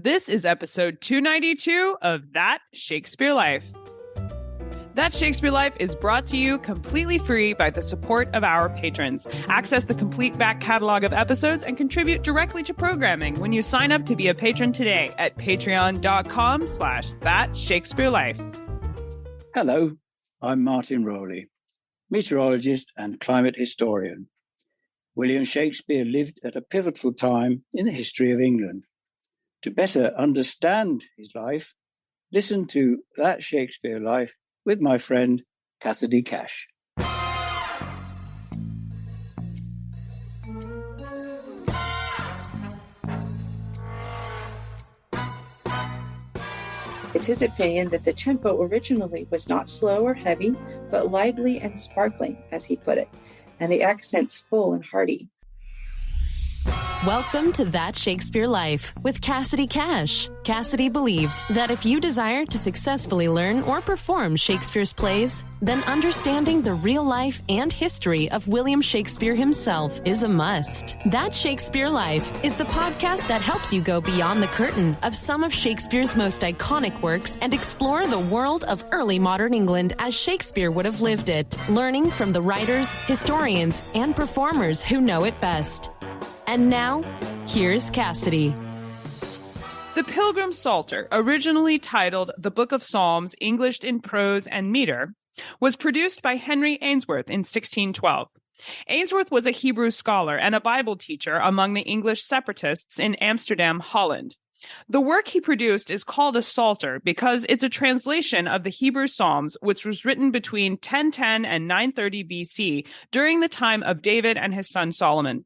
This is episode 292 of That Shakespeare Life. That Shakespeare Life is brought to you completely free by the support of our patrons. Access the complete back catalog of episodes and contribute directly to programming when you sign up to be a patron today at patreon.com/thatshakespearelife. Hello, I'm Martin Rowley, meteorologist and climate historian. William Shakespeare lived at a pivotal time in the history of England. To better understand his life, listen to That Shakespeare Life with my friend Cassidy Cash. It's his opinion that the tempo originally was not slow or heavy, but lively and sparkling, as he put it, and the accents full and hearty. Welcome to That Shakespeare Life with Cassidy Cash. Cassidy believes that if you desire to successfully learn or perform Shakespeare's plays, then understanding the real life and history of William Shakespeare himself is a must. That Shakespeare Life is the podcast that helps you go beyond the curtain of some of Shakespeare's most iconic works and explore the world of early modern England as Shakespeare would have lived it, learning from the writers, historians, and performers who know it best. And now, here's Cassidy. The Pilgrim Psalter, originally titled The Book of Psalms, Englished in Prose and Meter, was produced by Henry Ainsworth in 1612. Ainsworth was a Hebrew scholar and a Bible teacher among the English Separatists in Amsterdam, Holland. The work he produced is called a Psalter because it's a translation of the Hebrew Psalms, which was written between 1010 and 930 BC during the time of David and his son Solomon.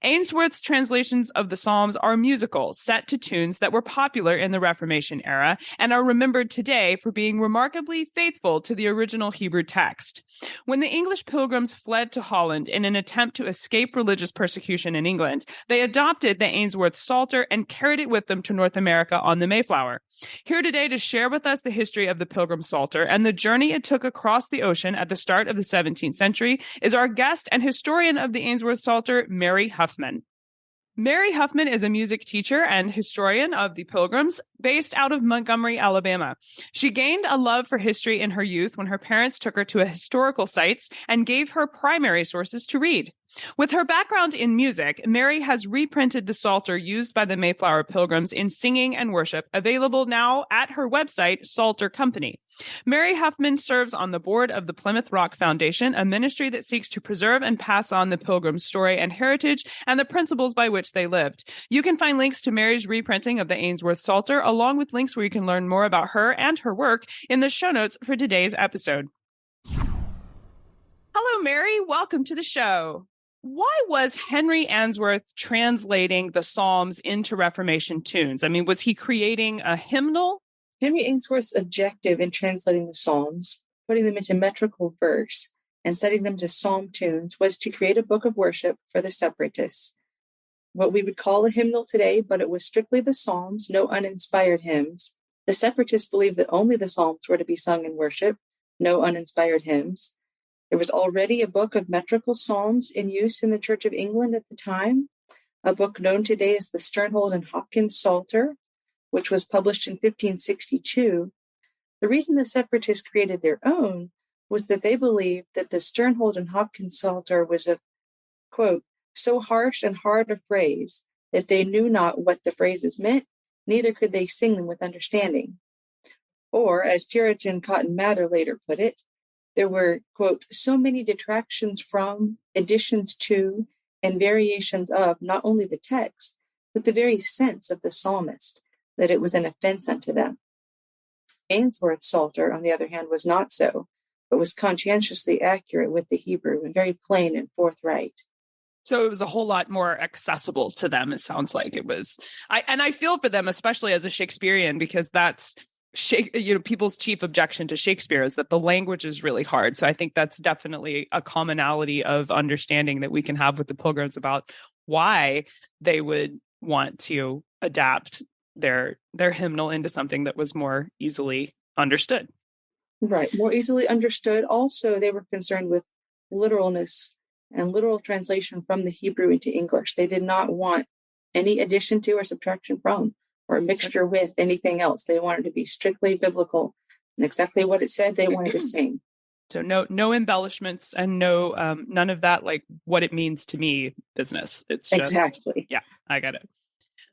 Ainsworth's translations of the Psalms are musical, set to tunes that were popular in the Reformation era and are remembered today for being remarkably faithful to the original Hebrew text. When the English Pilgrims fled to Holland in an attempt to escape religious persecution in England, they adopted the Ainsworth Psalter and carried it with them to North America on the Mayflower. Here today to share with us the history of the Pilgrim Psalter and the journey it took across the ocean at the start of the 17th century is our guest and historian of the Ainsworth Psalter, Mary Huffman. Mary Huffman is a music teacher and historian of the Pilgrims based out of Montgomery, Alabama. She gained a love for history in her youth when her parents took her to historical sites and gave her primary sources to read. With her background in music, Mary has reprinted the Psalter used by the Mayflower Pilgrims in singing and worship, available now at her website, Psalter Company. Mary Huffman serves on the board of the Plymouth Rock Foundation, a ministry that seeks to preserve and pass on the Pilgrims' story and heritage and the principles by which they lived. You can find links to Mary's reprinting of the Ainsworth Psalter, along with links where you can learn more about her and her work in the show notes for today's episode. Hello, Mary. Welcome to the show. Why was Henry Ainsworth translating the Psalms into Reformation tunes? I mean, was he creating a hymnal? Henry Ainsworth's objective in translating the Psalms, putting them into metrical verse, and setting them to psalm tunes was to create a book of worship for the Separatists. What we would call a hymnal today, but it was strictly the Psalms, no uninspired hymns. The Separatists believed that only the Psalms were to be sung in worship, no uninspired hymns. There was already a book of metrical psalms in use in the Church of England at the time, a book known today as the Sternhold and Hopkins Psalter, which was published in 1562. The reason the Separatists created their own was that they believed that the Sternhold and Hopkins Psalter was a, quote, so harsh and hard a phrase that they knew not what the phrases meant, neither could they sing them with understanding. Or, as Puritan Cotton Mather later put it, there were, quote, so many detractions from, additions to, and variations of not only the text, but the very sense of the psalmist, that it was an offense unto them. Ainsworth's Psalter, on the other hand, was not so, but was conscientiously accurate with the Hebrew and very plain and forthright. So it was a whole lot more accessible to them, it sounds like it was. I feel for them, especially as a Shakespearean, because that's people's chief objection to Shakespeare is that the language is really hard. So I think that's definitely a commonality of understanding that we can have with the Pilgrims about why they would want to adapt their hymnal into something that was more easily understood. Right, more easily understood. Also, they were concerned with literalness and literal translation from the Hebrew into English. They did not want any addition to or subtraction from or a mixture with anything else. They wanted to be strictly biblical, and exactly what it said they wanted to sing. So no embellishments and no none of that, like what it means to me business. It's just, exactly. Yeah, I got it.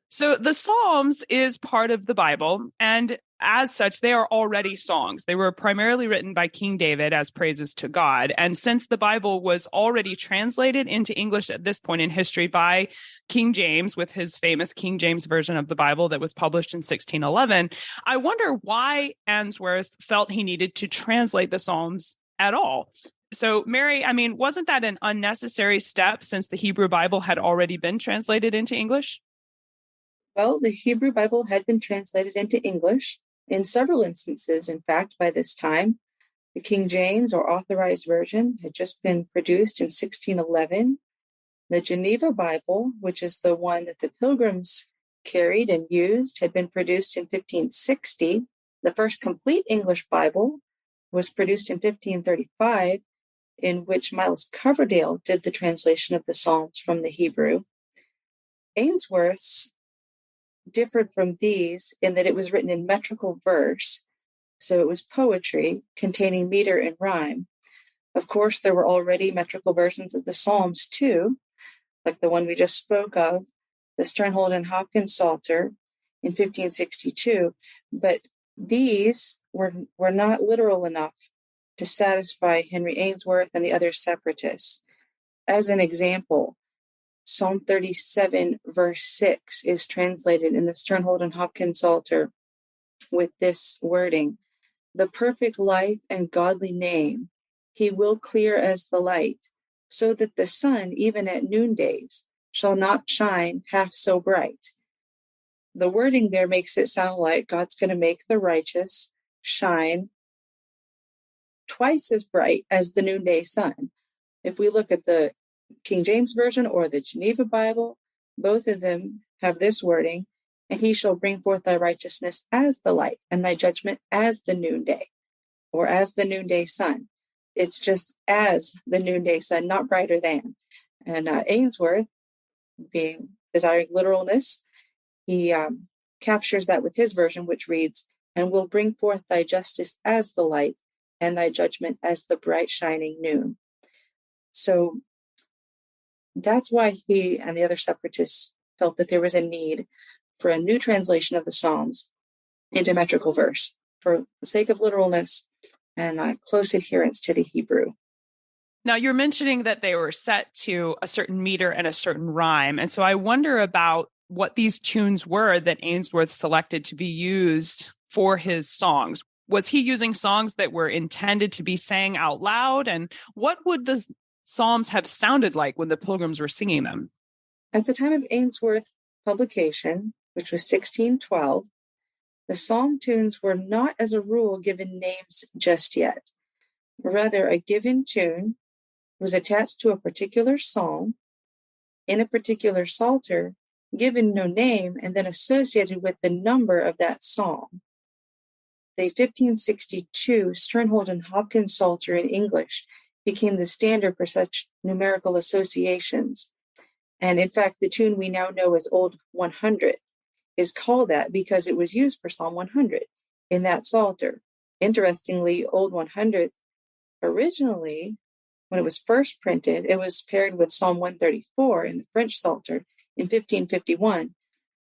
So the Psalms is part of the Bible, and as such, they are already songs. They were primarily written by King David as praises to God. And since the Bible was already translated into English at this point in history by King James, with his famous King James version of the Bible that was published in 1611, I wonder why Ainsworth felt he needed to translate the Psalms at all. So, Mary, I mean, wasn't that an unnecessary step since the Hebrew Bible had already been translated into English? Well, the Hebrew Bible had been translated into English in several instances. In fact, by this time, the King James or Authorized Version had just been produced in 1611. The Geneva Bible, which is the one that the Pilgrims carried and used, had been produced in 1560. The first complete English Bible was produced in 1535, in which Miles Coverdale did the translation of the Psalms from the Hebrew. Ainsworth's differed from these in that it was written in metrical verse, so it was poetry containing meter and rhyme. Of course, there were already metrical versions of the Psalms too, like the one we just spoke of, the Sternhold and Hopkins Psalter in 1562, but these were not literal enough to satisfy Henry Ainsworth and the other separatists. As an example, Psalm 37, verse 6 is translated in the Sternhold and Hopkins Psalter with this wording: "The perfect life and godly name, he will clear as the light, so that the sun, even at noondays, shall not shine half so bright." The wording there makes it sound like God's going to make the righteous shine twice as bright as the noonday sun. If we look at the King James Version or the Geneva Bible, both of them have this wording: "And he shall bring forth thy righteousness as the light, and thy judgment as the noonday," or as the noonday sun. It's just as the noonday sun, not brighter than. And Ainsworth, being desiring literalness, he captures that with his version, which reads, "And will bring forth thy justice as the light, and thy judgment as the bright shining noon." So that's why he and the other separatists felt that there was a need for a new translation of the Psalms into metrical verse for the sake of literalness and close adherence to the Hebrew. Now, you're mentioning that they were set to a certain meter and a certain rhyme. And so I wonder about what these tunes were that Ainsworth selected to be used for his songs. Was he using songs that were intended to be sang out loud? And what would the Psalms have sounded like when the Pilgrims were singing them? At the time of Ainsworth's publication, which was 1612, the psalm tunes were not as a rule given names just yet. Rather, a given tune was attached to a particular psalm in a particular psalter, given no name, and then associated with the number of that psalm. The 1562 Sternhold and Hopkins Psalter in English became the standard for such numerical associations. And in fact, the tune we now know as Old 100 is called that because it was used for Psalm 100 in that Psalter. Interestingly, Old 100 originally, when it was first printed, it was paired with Psalm 134 in the French Psalter in 1551.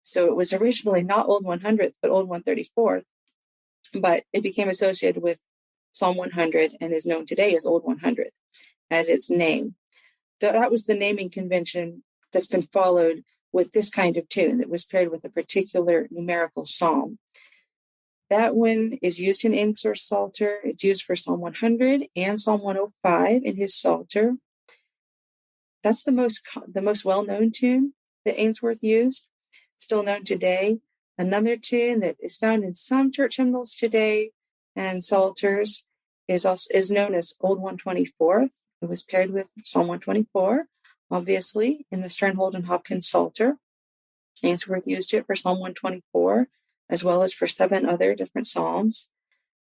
So it was originally not Old 100th, but Old 134th, but it became associated with Psalm 100 and is known today as Old 100th as its name. So that was the naming convention that's been followed with this kind of tune that was paired with a particular numerical psalm. That one is used in Ainsworth's Psalter. It's used for Psalm 100 and Psalm 105 in his Psalter. That's the most well-known tune that Ainsworth used. It's still known today. Another tune that is found in some church hymnals today and Psalters is known as Old 124th. It was paired with Psalm 124, obviously, in the Sternhold and Hopkins Psalter. Ainsworth used it for Psalm 124, as well as for 7 other different psalms.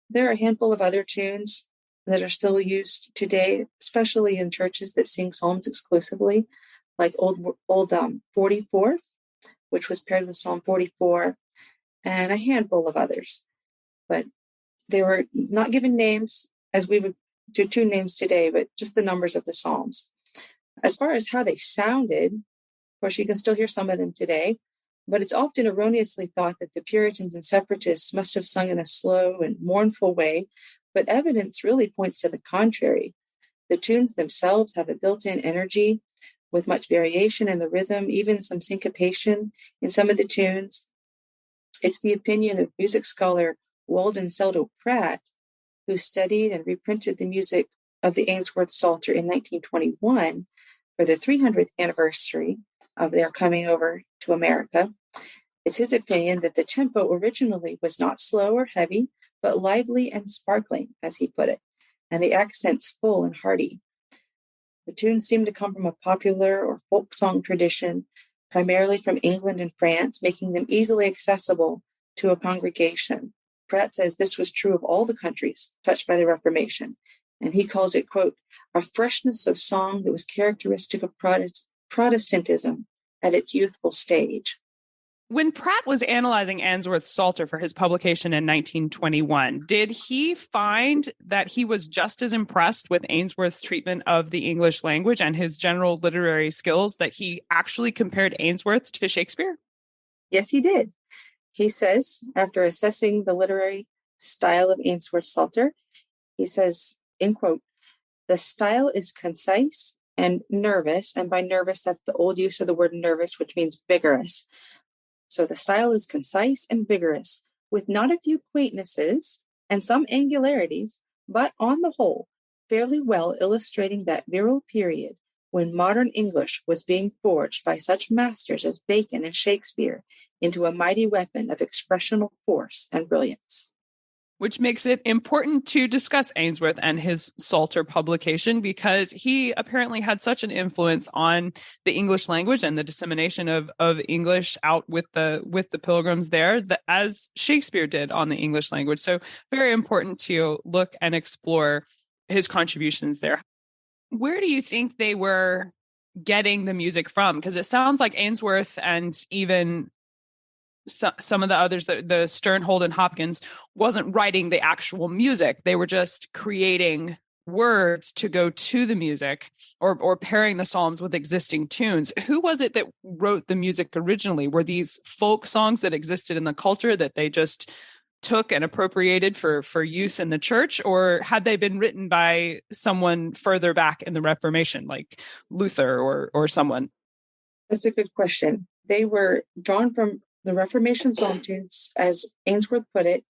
There are a handful of other tunes that are still used today, especially in churches that sing psalms exclusively, like Old 44th, which was paired with Psalm 44, and a handful of others. But they were not given names as we would do two names today, but just the numbers of the Psalms. As far as how they sounded, of course, you can still hear some of them today, but it's often erroneously thought that the Puritans and Separatists must have sung in a slow and mournful way, but evidence really points to the contrary. The tunes themselves have a built-in energy with much variation in the rhythm, even some syncopation in some of the tunes. It's the opinion of music scholar Walden Seldo Pratt, who studied and reprinted the music of the Ainsworth Psalter in 1921 for the 300th anniversary of their coming over to America. It's his opinion that the tempo originally was not slow or heavy, but lively and sparkling, as he put it, and the accents full and hearty. The tunes seem to come from a popular or folk song tradition, primarily from England and France, making them easily accessible to a congregation. Pratt says this was true of all the countries touched by the Reformation, and he calls it, quote, a freshness of song that was characteristic of Protestantism at its youthful stage. When Pratt was analyzing Ainsworth's Psalter for his publication in 1921, did he find that he was just as impressed with Ainsworth's treatment of the English language and his general literary skills that he actually compared Ainsworth to Shakespeare? Yes, he did. He says, after assessing the literary style of Ainsworth's Psalter, he says, in quote, the style is concise and nervous, and by nervous, that's the old use of the word nervous, which means vigorous. So the style is concise and vigorous, with not a few quaintnesses and some angularities, but on the whole, fairly well illustrating that virile period when modern English was being forged by such masters as Bacon and Shakespeare into a mighty weapon of expressional force and brilliance. Which makes it important to discuss Ainsworth and his Psalter publication, because he apparently had such an influence on the English language and the dissemination of English out with the Pilgrims there, as Shakespeare did on the English language. So very important to look and explore his contributions there. Where do you think they were getting the music from? Because it sounds like Ainsworth and even some of the others, the Sternhold and Hopkins, wasn't writing the actual music. They were just creating words to go to the music, or pairing the Psalms with existing tunes. Who was it that wrote the music originally? Were these folk songs that existed in the culture that they just took and appropriated for use in the church, or had they been written by someone further back in the Reformation, like Luther or someone? That's a good question. They were drawn from the Reformation psalm tunes, as Ainsworth put it,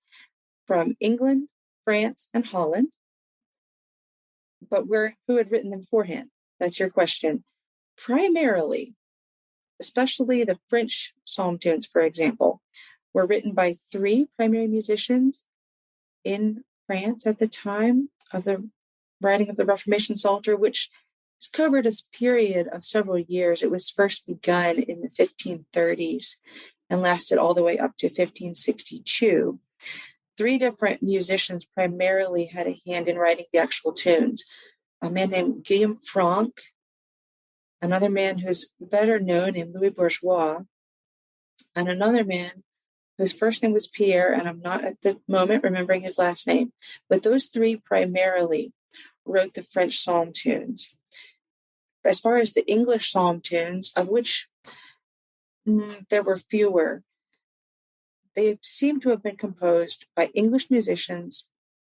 from England, France, and Holland. But who had written them beforehand? That's your question. Primarily, especially the French psalm tunes, for example, were written by three primary musicians in France at the time of the writing of the Reformation Psalter, which is covered a period of several years. It was first begun in the 1530s and lasted all the way up to 1562. Three different musicians primarily had a hand in writing the actual tunes. A man named Guillaume Franck, another man who's better known named Louis Bourgeois, and another man whose first name was Pierre, and I'm not at the moment remembering his last name. But those three primarily wrote the French psalm tunes. As far as the English psalm tunes, of which there were fewer, they seem to have been composed by English musicians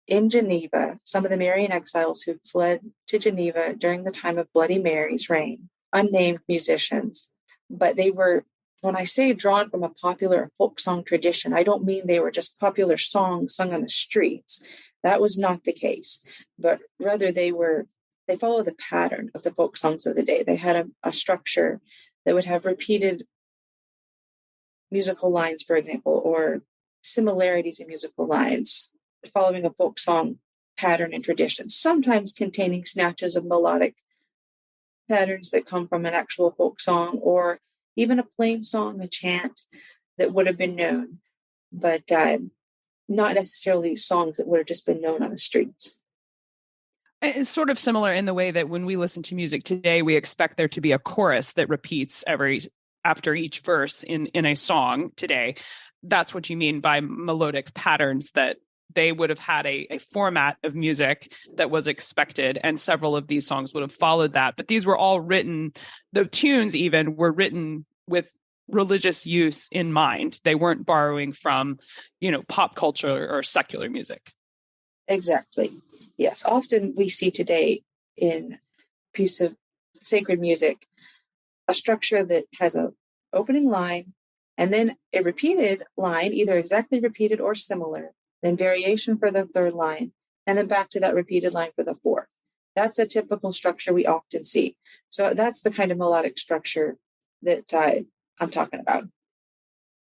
in Geneva, some of the Marian exiles who fled to Geneva during the time of Bloody Mary's reign, unnamed musicians. But they were, when I say drawn from a popular folk song tradition, I don't mean they were just popular songs sung on the streets. That was not the case, but rather they follow the pattern of the folk songs of the day. They had a structure that would have repeated musical lines, for example, or similarities in musical lines, following a folk song pattern and tradition, sometimes containing snatches of melodic patterns that come from an actual folk song, or even a plain song, a chant that would have been known, but not necessarily songs that would have just been known on the streets. It's sort of similar in the way that when we listen to music today, we expect there to be a chorus that repeats after each verse in a song today. that's what you mean by melodic patterns, that they would have had a format of music that was expected, and several of these songs would have followed that. But these were all written, the tunes even were written with religious use in mind. They weren't borrowing from, pop culture or secular music. Exactly. Yes. Often we see today in a piece of sacred music a structure that has an opening line and then a repeated line, either exactly repeated or similar, then variation for the third line, and then back to that repeated line for the fourth. That's a typical structure we often see. So that's the kind of melodic structure that I'm talking about.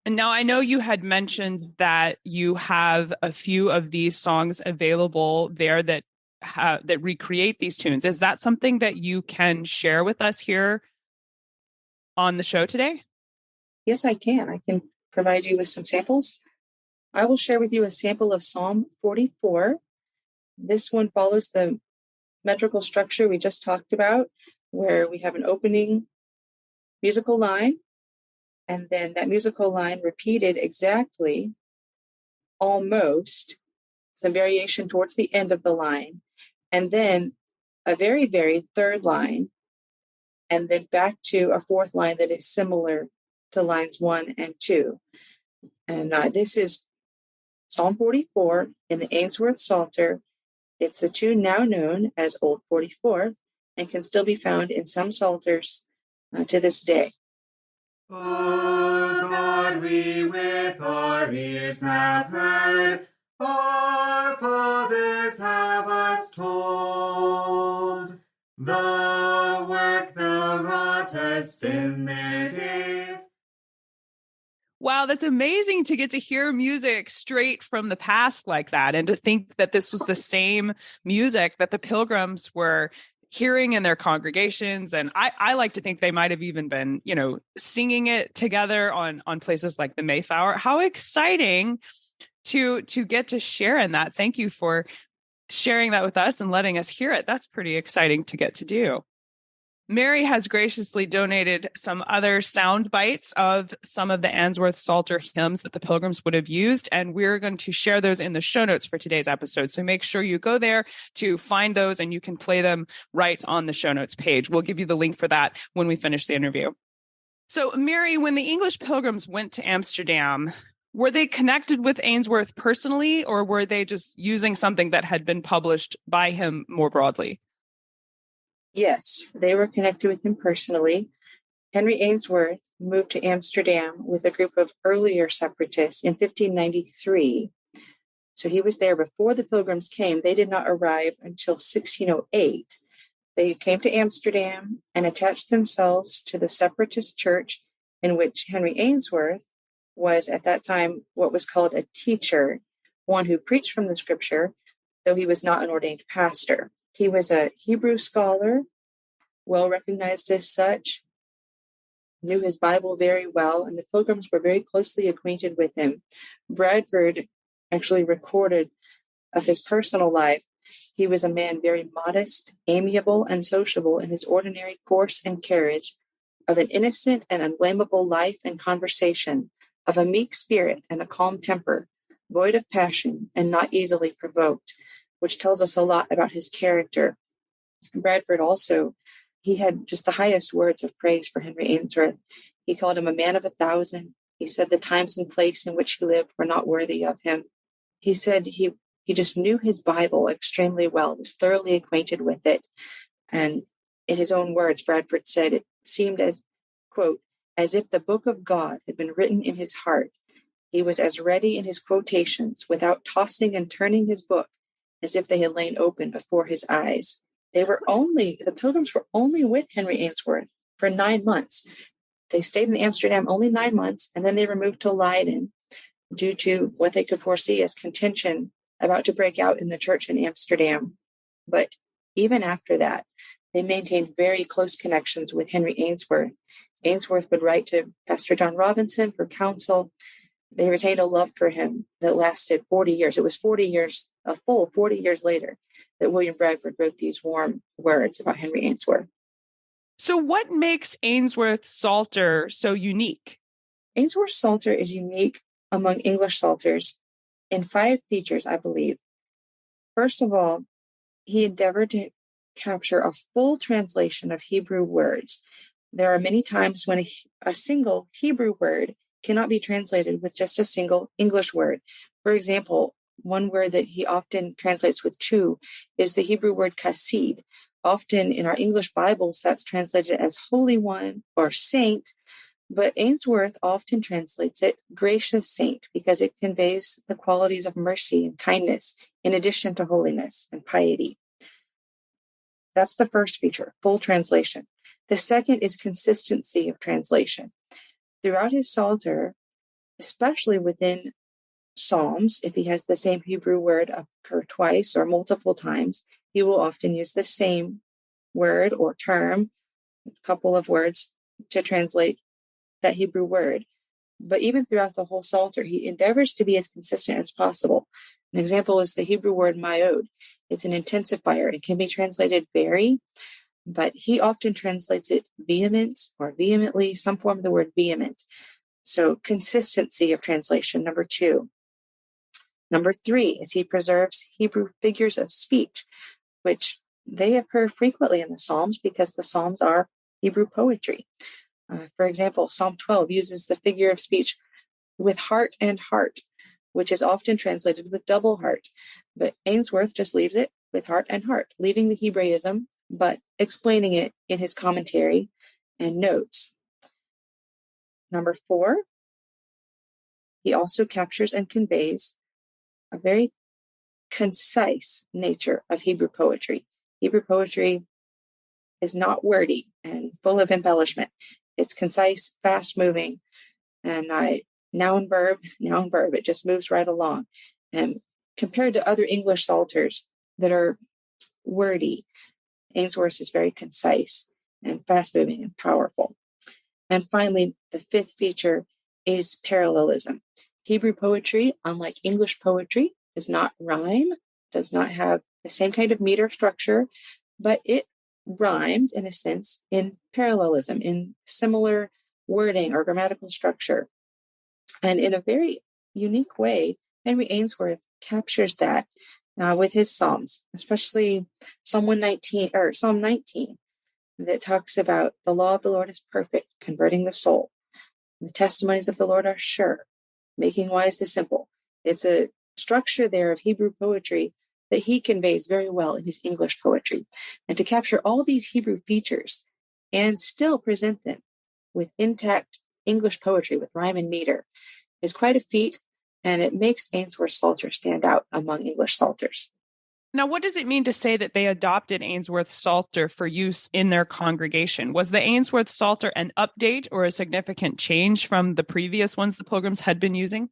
And now I know you had mentioned that you have a few of these songs available there that recreate these tunes. Is that something that you can share with us here on the show today? Yes, I can. I can provide you with some samples. I will share with you a sample of Psalm 44. This one follows the metrical structure we just talked about, where we have an opening musical line, and then that musical line repeated exactly, almost, some variation towards the end of the line, and then a very varied third line, and then back to a fourth line that is similar to lines 1 and 2. And this is Psalm 44 in the Ainsworth Psalter. It's the tune now known as Old 44 and can still be found in some psalters to this day. O God, we with our ears have heard, our fathers have us told, the work thou wroughtest in their days. Wow, that's amazing to get to hear music straight from the past like that, and to think that this was the same music that the Pilgrims were hearing in their congregations. And I like to think they might have even been, singing it together on places like the Mayflower. How exciting to get to share in that. Thank you for sharing that with us and letting us hear it. That's pretty exciting to get to do. Mary has graciously donated some other sound bites of some of the Ainsworth Psalter hymns that the Pilgrims would have used, and we're going to share those in the show notes for today's episode. So make sure you go there to find those, and you can play them right on the show notes page. We'll give you the link for that when we finish the interview. So, Mary, when the English Pilgrims went to Amsterdam, were they connected with Ainsworth personally, or were they just using something that had been published by him more broadly? Yes, they were connected with him personally. Henry Ainsworth moved to Amsterdam with a group of earlier separatists in 1593. So he was there before the Pilgrims came. They did not arrive until 1608. They came to Amsterdam and attached themselves to the Separatist church, in which Henry Ainsworth was at that time what was called a teacher, one who preached from the scripture, though he was not an ordained pastor. He was a Hebrew scholar, well recognized as such, knew his Bible very well, and the Pilgrims were very closely acquainted with him. Bradford actually recorded of his personal life. He was a man very modest, amiable, and sociable in his ordinary course and carriage, of an innocent and unblameable life and conversation, of a meek spirit and a calm temper, void of passion and not easily provoked, which tells us a lot about his character. Bradford also, he had just the highest words of praise for Henry Ainsworth. He called him a man of 1,000. He said the times and place in which he lived were not worthy of him. He said he just knew his Bible extremely well, was thoroughly acquainted with it. And in his own words, Bradford said it seemed as, quote, as if the book of God had been written in his heart. He was as ready in his quotations, without tossing and turning his book, as if they had lain open before his eyes. The Pilgrims were only with Henry Ainsworth for 9 months. They stayed in Amsterdam only 9 months, and then they were moved to Leiden due to what they could foresee as contention about to break out in the church in Amsterdam. But even after that, they maintained very close connections with Henry Ainsworth. Ainsworth would write to Pastor John Robinson for counsel. They retained a love for him that lasted 40 years. It was 40 years, a full 40 years later, that William Bradford wrote these warm words about Henry Ainsworth. So what makes Ainsworth's Psalter so unique? Ainsworth's Psalter is unique among English Psalters in 5 features, I believe. First of all, he endeavored to capture a full translation of Hebrew words. There are many times when a single Hebrew word cannot be translated with just a single English word. For example, one word that he often translates with 2 is the Hebrew word chassid. Often in our English Bibles, that's translated as Holy One or Saint, but Ainsworth often translates it gracious saint because it conveys the qualities of mercy and kindness in addition to holiness and piety. That's the first feature, full translation. The second is consistency of translation. Throughout his Psalter, especially within Psalms, if he has the same Hebrew word occur twice or multiple times, he will often use the same word or term, a couple of words to translate that Hebrew word. But even throughout the whole Psalter, he endeavors to be as consistent as possible. An example is the Hebrew word mayod. It's an intensifier. It can be translated very, but he often translates it vehement or vehemently, some form of the word vehement. So consistency of translation, number 2. Number 3 is he preserves Hebrew figures of speech, which they occur frequently in the Psalms because the Psalms are Hebrew poetry. For example, Psalm 12 uses the figure of speech with heart and heart, which is often translated with double heart. But Ainsworth just leaves it with heart and heart, leaving the Hebraism, but explaining it in his commentary and notes. Number 4, he also captures and conveys a very concise nature of Hebrew poetry. Hebrew poetry is not wordy and full of embellishment. It's concise, fast-moving, and noun, verb. It just moves right along. And compared to other English Psalters that are wordy, Ainsworth is very concise and fast-moving and powerful. And finally, the 5th feature is parallelism. Hebrew poetry, unlike English poetry, does not rhyme, does not have the same kind of meter structure, but it rhymes, in a sense, in parallelism, in similar wording or grammatical structure. And in a very unique way, Henry Ainsworth captures that with his Psalms, especially Psalm 19, that talks about the law of the Lord is perfect, converting the soul. The testimonies of the Lord are sure, making wise the simple. It's a structure there of Hebrew poetry that he conveys very well in his English poetry. And to capture all these Hebrew features and still present them with intact English poetry with rhyme and meter is quite a feat, and it makes Ainsworth's Psalter stand out among English Psalters. Now, what does it mean to say that they adopted Ainsworth's Psalter for use in their congregation? Was the Ainsworth Psalter an update or a significant change from the previous ones the Pilgrims had been using?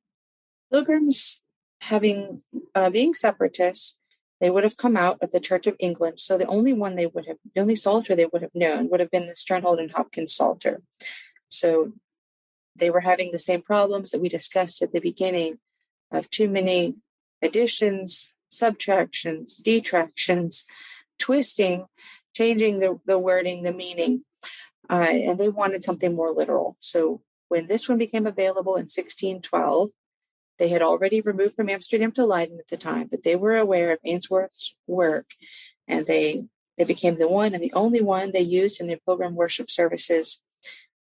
Pilgrims, being separatists, they would have come out of the Church of England. So the only Psalter they would have known would have been the Sternhold and Hopkins Psalter. So they were having the same problems that we discussed at the beginning of too many additions, subtractions, detractions, twisting, changing the wording, the meaning, and they wanted something more literal. So when this one became available in 1612, they had already removed from Amsterdam to Leiden at the time, but they were aware of Ainsworth's work, and they became the one and the only one they used in their pilgrim worship services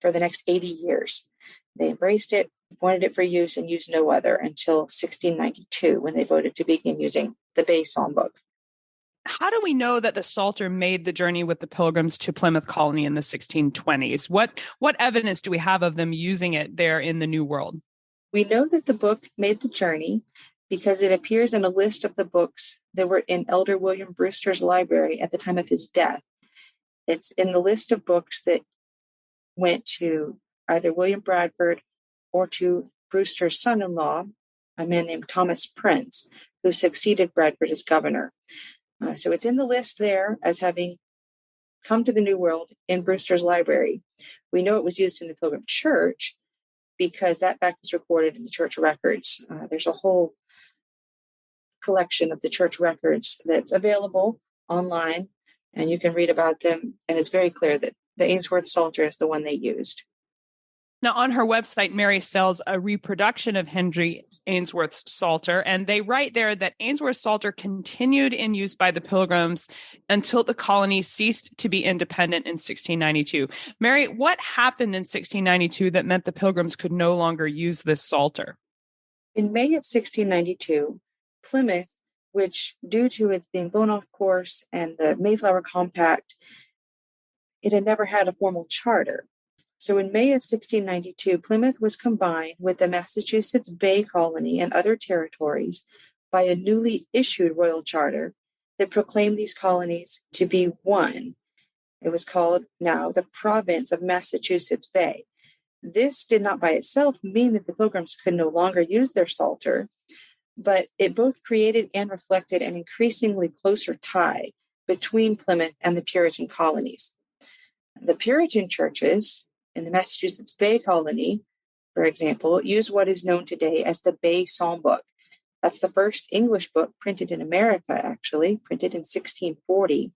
for the next 80 years. They embraced it, wanted it for use, and used no other until 1692, when they voted to begin using the Bay Psalm book. How do we know that the Psalter made the journey with the Pilgrims to Plymouth Colony in the 1620s? What evidence do we have of them using it there in the New World? We know that the book made the journey because it appears in a list of the books that were in Elder William Brewster's library at the time of his death. It's in the list of books that went to either William Bradford or to Brewster's son-in-law, a man named Thomas Prince, who succeeded Bradford as governor. So it's in the list there as having come to the New World in Brewster's library. We know it was used in the Pilgrim Church because that fact is recorded in the church records. There's a whole collection of the church records that's available online, and you can read about them, and it's very clear that the Ainsworth Psalter is the one they used. Now, on her website, Mary sells a reproduction of Henry Ainsworth's Psalter, and they write there that Ainsworth's Psalter continued in use by the Pilgrims until the colony ceased to be independent in 1692. Mary, what happened in 1692 that meant the Pilgrims could no longer use this Psalter? In May of 1692, Plymouth, which due to its being blown off course and the Mayflower Compact, it had never had a formal charter. So in May of 1692, Plymouth was combined with the Massachusetts Bay Colony and other territories by a newly issued royal charter that proclaimed these colonies to be one. It was called now the Province of Massachusetts Bay. This did not by itself mean that the Pilgrims could no longer use their Psalter, but it both created and reflected an increasingly closer tie between Plymouth and the Puritan colonies. The Puritan churches in the Massachusetts Bay Colony, for example, use what is known today as the Bay Psalm Book. That's the first English book printed in America, actually, printed in 1640.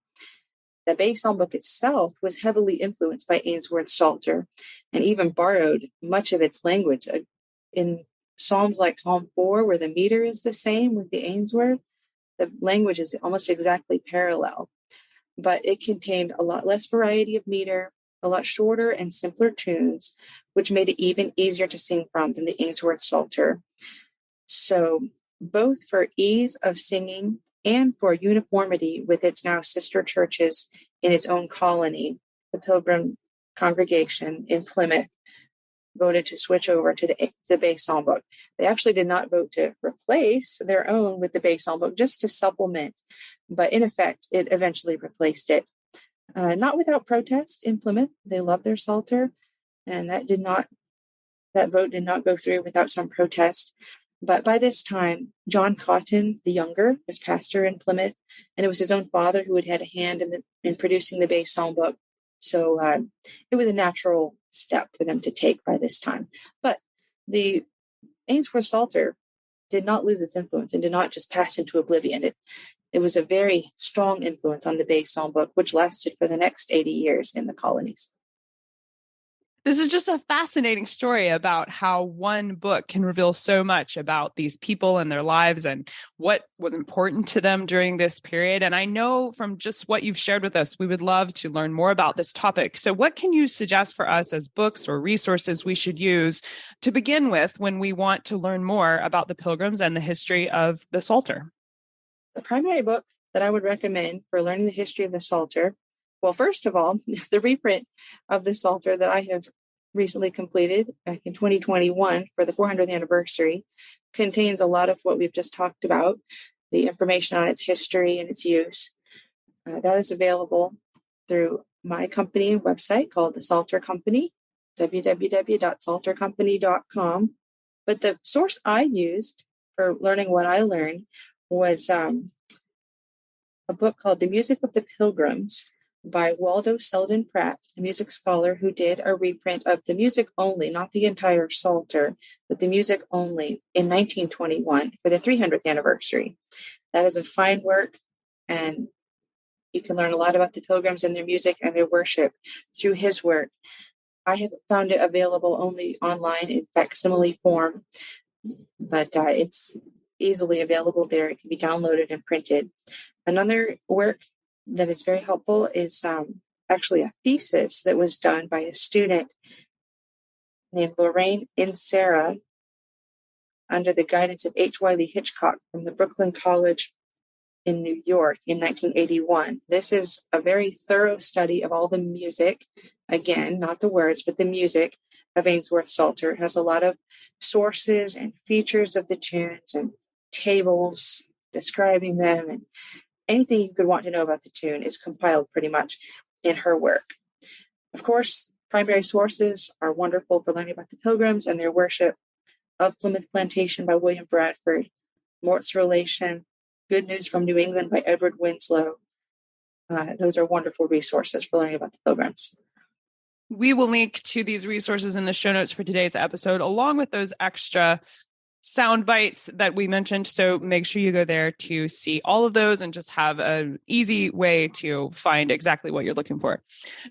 The Bay Psalm Book itself was heavily influenced by Ainsworth's Psalter and even borrowed much of its language. In Psalms like Psalm 4, where the meter is the same with the Ainsworth, the language is almost exactly parallel. But it contained a lot less variety of meter, a lot shorter and simpler tunes, which made it even easier to sing from than the Ainsworth Psalter. So both for ease of singing and for uniformity with its now sister churches in its own colony, the Pilgrim congregation in Plymouth voted to switch over to the Bay Psalm Book. They actually did not vote to replace their own with the Bay Psalm Book, just to supplement. But in effect, it eventually replaced it. Not without protest in Plymouth. They loved their Psalter, and that vote did not go through without some protest. But by this time, John Cotton, the younger, was pastor in Plymouth, and it was his own father who had had a hand in producing the Bay Psalm Book. So it was a natural step for them to take by this time. But the Ainsworth Psalter did not lose its influence and did not just pass into oblivion. It was a very strong influence on the Bay Psalm Book, which lasted for the next 80 years in the colonies. This is just a fascinating story about how one book can reveal so much about these people and their lives and what was important to them during this period. And I know from just what you've shared with us, we would love to learn more about this topic. So what can you suggest for us as books or resources we should use to begin with when we want to learn more about the Pilgrims and the history of the Psalter? The primary book that I would recommend for learning the history of the Psalter, well, first of all, the reprint of the Psalter that I have recently completed back in 2021 for the 400th anniversary contains a lot of what we've just talked about, the information on its history and its use. That is available through my company website called the Psalter Company, www.psaltercompany.com. But the source I used for learning what I learned was a book called The Music of the Pilgrims by Waldo Selden Pratt, a music scholar who did a reprint of the music only, not the entire Psalter, but the music only in 1921 for the 300th anniversary. That is a fine work, and you can learn a lot about the Pilgrims and their music and their worship through his work. I have found it available only online in facsimile form, but it's easily available there. It can be downloaded and printed. Another work that is very helpful is actually a thesis that was done by a student named Lorraine Insera under the guidance of H. Wiley Hitchcock from the Brooklyn College in New York in 1981. This is a very thorough study of all the music, again, not the words, but the music of Ainsworth's Psalter. It has a lot of sources and features of the tunes and tables describing them, and anything you could want to know about the tune is compiled pretty much in her work. Of course, primary sources are wonderful for learning about the Pilgrims and their worship: Of Plymouth Plantation by William Bradford, Mort's Relation, Good News from New England by Edward Winslow. Those are wonderful resources for learning about the Pilgrims. We will link to these resources in the show notes for today's episode, along with those extra sound bites that we mentioned. So make sure you go there to see all of those and just have an easy way to find exactly what you're looking for.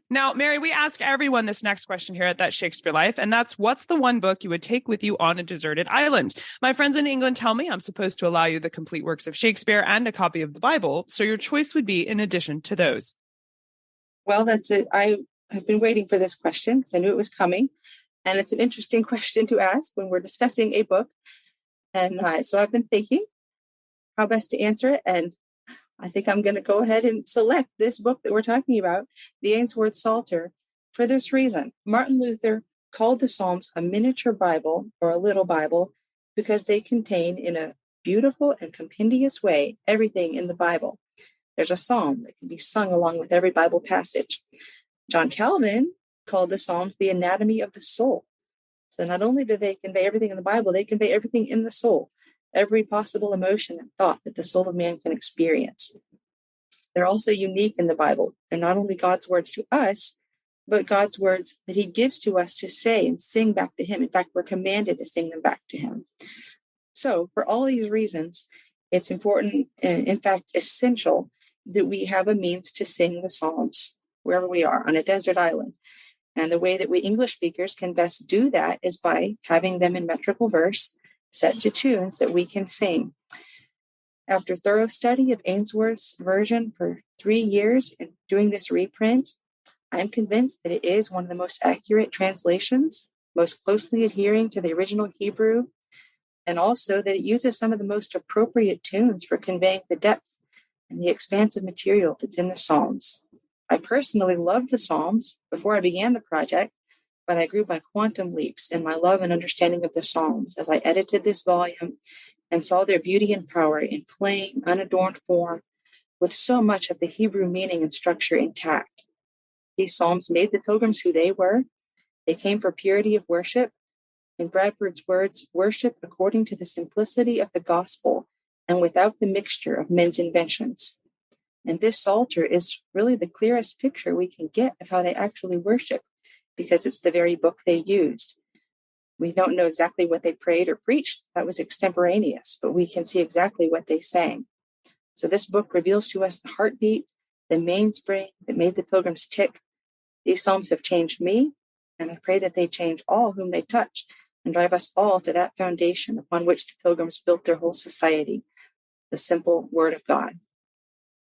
Now, Mary, we ask everyone this next question here at That Shakespeare Life, and that's, what's the one book you would take with you on a deserted island? My friends in England tell me I'm supposed to allow you the complete works of Shakespeare and a copy of the Bible, so your choice would be in addition to those. Well, that's it. I have been waiting for this question because I knew it was coming. And it's an interesting question to ask when we're discussing a book. And so I've been thinking how best to answer it. And I think I'm going to go ahead and select this book that we're talking about, the Ainsworth Psalter, for this reason. Martin Luther called the Psalms a miniature Bible, or a little Bible, because they contain in a beautiful and compendious way everything in the Bible. There's a psalm that can be sung along with every Bible passage. John Calvin called the Psalms the anatomy of the soul. So not only do they convey everything in the Bible, they convey everything in the soul, every possible emotion and thought that the soul of man can experience. They're also unique in the Bible. They're not only God's words to us, but God's words that he gives to us to say and sing back to him. In fact, we're commanded to sing them back to him. So for all these reasons, it's important, and in fact, essential, that we have a means to sing the Psalms wherever we are on a desert island. And the way that we English speakers can best do that is by having them in metrical verse set to tunes that we can sing. After thorough study of Ainsworth's version for 3 years and doing this reprint, I am convinced that it is one of the most accurate translations, most closely adhering to the original Hebrew, and also that it uses some of the most appropriate tunes for conveying the depth and the expansive material that's in the Psalms. I personally loved the Psalms before I began the project, but I grew by quantum leaps in my love and understanding of the Psalms as I edited this volume and saw their beauty and power in plain, unadorned form with so much of the Hebrew meaning and structure intact. These Psalms made the Pilgrims who they were. They came for purity of worship. In Bradford's words, worship according to the simplicity of the gospel and without the mixture of men's inventions. And this Psalter is really the clearest picture we can get of how they actually worship, because it's the very book they used. We don't know exactly what they prayed or preached. That was extemporaneous, but we can see exactly what they sang. So this book reveals to us the heartbeat, the mainspring that made the Pilgrims tick. These Psalms have changed me, and I pray that they change all whom they touch and drive us all to that foundation upon which the Pilgrims built their whole society, the simple Word of God.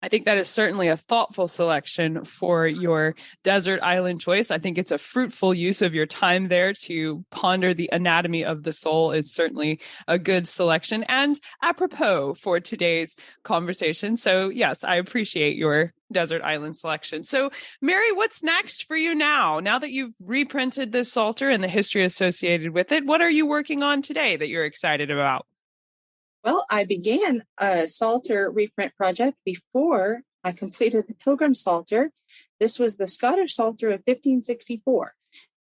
I think that is certainly a thoughtful selection for your desert island choice. I think it's a fruitful use of your time there to ponder the anatomy of the soul. It's certainly a good selection and apropos for today's conversation. So yes, I appreciate your desert island selection. So Mary, what's next for you now? Now that you've reprinted this Psalter and the history associated with it, what are you working on today that you're excited about? Well, I began a Psalter reprint project before I completed the Pilgrim Psalter. This was the Scottish Psalter of 1564.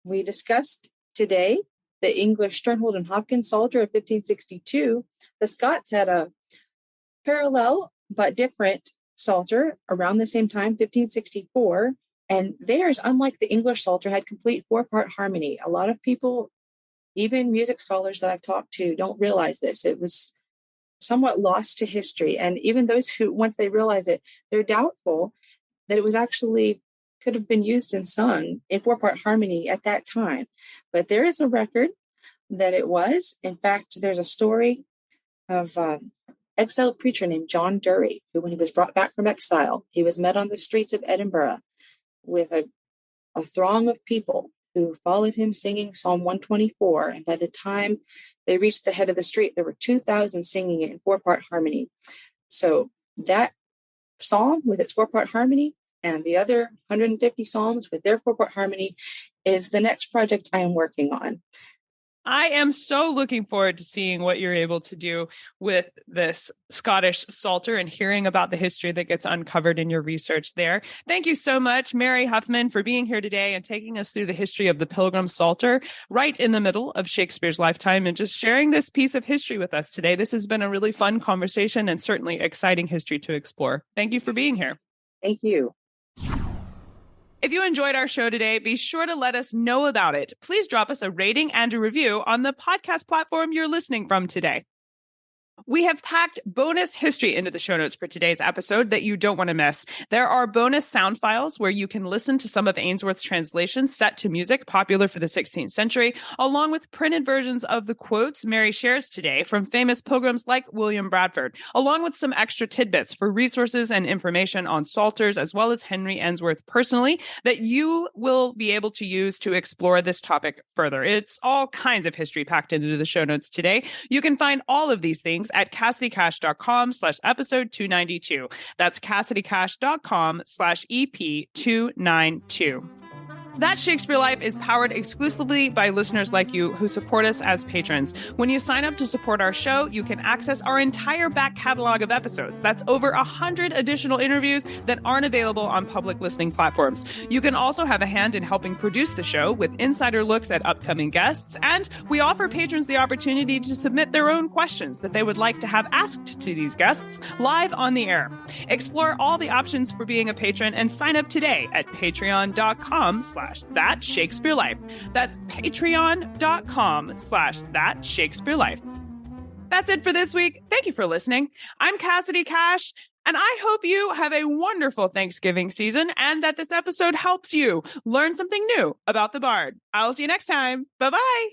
We discussed today the English Sternhold and Hopkins Psalter of 1562. The Scots had a parallel but different Psalter around the same time, 1564. And theirs, unlike the English Psalter, had complete 4-part harmony. A lot of people, even music scholars that I've talked to, don't realize this. It was somewhat lost to history. And even those who, once they realize it, they're doubtful that it was actually could have been used and sung in 4-part harmony at that time. But there is a record that it was. In fact, there's a story of exiled preacher named John Dury, who, when he was brought back from exile, he was met on the streets of Edinburgh with a throng of people who followed him singing Psalm 124. And by the time they reached the head of the street, there were 2,000 singing it in 4-part harmony. So that psalm with its 4-part harmony and the other 150 psalms with their 4-part harmony is the next project I am working on. I am so looking forward to seeing what you're able to do with this Scottish Psalter and hearing about the history that gets uncovered in your research there. Thank you so much, Mary Huffman, for being here today and taking us through the history of the Pilgrim Psalter right in the middle of Shakespeare's lifetime and just sharing this piece of history with us today. This has been a really fun conversation and certainly exciting history to explore. Thank you for being here. Thank you. If you enjoyed our show today, be sure to let us know about it. Please drop us a rating and a review on the podcast platform you're listening from today. We have packed bonus history into the show notes for today's episode that you don't want to miss. There are bonus sound files where you can listen to some of Ainsworth's translations set to music popular for the 16th century, along with printed versions of the quotes Mary shares today from famous pilgrims like William Bradford, along with some extra tidbits for resources and information on Psalters, as well as Henry Ainsworth personally, that you will be able to use to explore this topic further. It's all kinds of history packed into the show notes today. You can find all of these things at CassidyCash.com/episode 292. That's CassidyCash.com/EP292. That Shakespeare Life is powered exclusively by listeners like you who support us as patrons. When you sign up to support our show, you can access our entire back catalog of episodes. That's over 100 additional interviews that aren't available on public listening platforms. You can also have a hand in helping produce the show with insider looks at upcoming guests, and we offer patrons the opportunity to submit their own questions that they would like to have asked to these guests live on the air. Explore all the options for being a patron and sign up today at patreon.com/That Shakespeare Life. That's patreon.com/That Shakespeare Life. That's it for this week. Thank you for listening. I'm Cassidy Cash, and I hope you have a wonderful Thanksgiving season and that this episode helps you learn something new about the Bard. I'll see you next time. Bye-bye.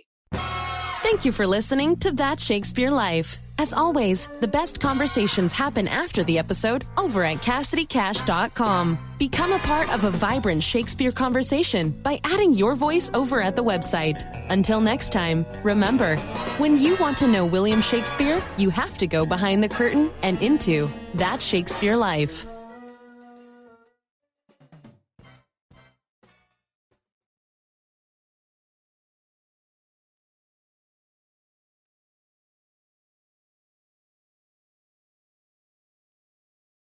Thank you for listening to That Shakespeare Life. As always, the best conversations happen after the episode over at CassidyCash.com. Become a part of a vibrant Shakespeare conversation by adding your voice over at the website. Until next time, remember, when you want to know William Shakespeare, you have to go behind the curtain and into That Shakespeare Life.